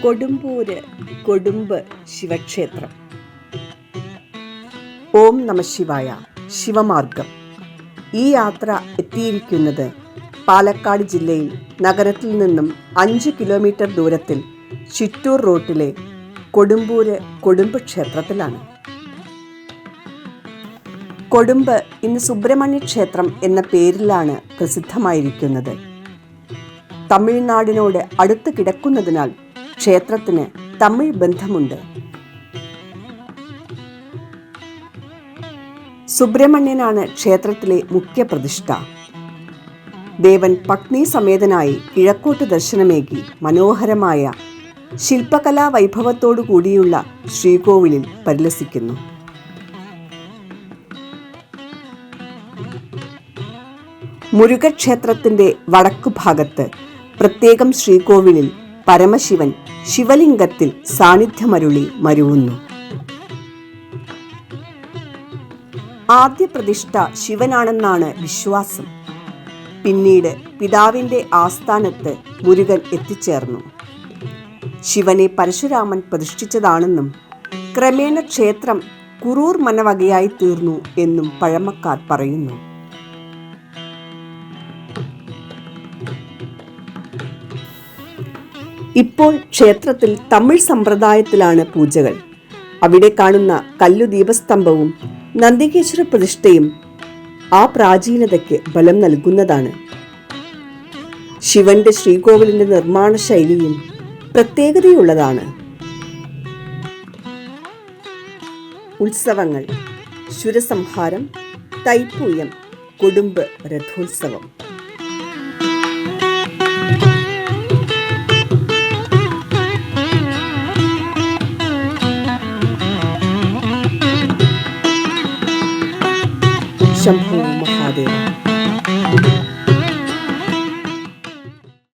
കൊടുമ്പൂര് കൊടുമ്പ് ശിവക്ഷേത്രം. ഓം നമഃശിവായ. ശിവമാർഗം. ഈ യാത്ര എത്തിയിരിക്കുന്നത് പാലക്കാട് ജില്ലയിൽ നഗരത്തിൽ നിന്നും 5 കിലോമീറ്റർ ദൂരത്തിൽ ചിറ്റൂർ റൂട്ടിലെ കൊടുമ്പൂര് കൊടുമ്പ് ക്ഷേത്രത്തിലാണ്. കൊടുമ്പ് ഇന്ന് സുബ്രഹ്മണ്യ ക്ഷേത്രം എന്ന പേരിലാണ് പ്രസിദ്ധമായിരിക്കുന്നത്. തമിഴ്നാടിനോട് അടുത്ത് കിടക്കുന്നതിനാൽ ക്ഷേത്രത്തിന് തമിഴ് ബന്ധമുണ്ട്. സുബ്രഹ്മണ്യനാണ് ക്ഷേത്രത്തിലെ മുഖ്യ പ്രതിഷ്ഠ. ദേവൻ പത്നി സമേതനായി കിഴക്കോട്ട് ദർശനമേകി മനോഹരമായ ശില്പകലാ വൈഭവത്തോടു കൂടിയുള്ള ശ്രീകോവിലിൽ പരിലസിക്കുന്നു. മുരുകക്ഷേത്രത്തിന്റെ വടക്കുഭാഗത്ത് പ്രത്യേകം ശ്രീകോവിലിൽ പരമശിവൻ ശിവലിംഗത്തിൽ സാന്നിധ്യമരുളി മരുവുന്നു. ആദ്യ പ്രതിഷ്ഠ ശിവനാണെന്നാണ് വിശ്വാസം. പിന്നീട് പിതാവിന്റെ ആസ്ഥാനത്ത് മുരുകൻ എത്തിച്ചേർന്നു. ശിവനെ പരശുരാമൻ പ്രതിഷ്ഠിച്ചതാണെന്നും ക്രമേണ ക്ഷേത്രം കുറൂർ മനവകയായി തീർന്നു എന്നും പഴമക്കാർ പറയുന്നു. ഇപ്പോൾ ക്ഷേത്രത്തിൽ തമിഴ് സമ്പ്രദായത്തിലാണ് പൂജകൾ. അവിടെ കാണുന്ന കല്ലു ദീപസ്തംഭവും നന്ദികേശ്വര പ്രതിഷ്ഠയും ആ പ്രാചീനതയ്ക്ക് ബലം നൽകുന്നതാണ്. ശിവന്റെ ശ്രീകോവിലിന്റെ നിർമ്മാണ ശൈലിയും പ്രത്യേകതയുള്ളതാണ്. ഉത്സവങ്ങൾ: ശുരസംഹാരം, തൈപ്പൂയം, കൊടുമ്പ് രഥോത്സവം. ശംഭോ മഹാദേവ.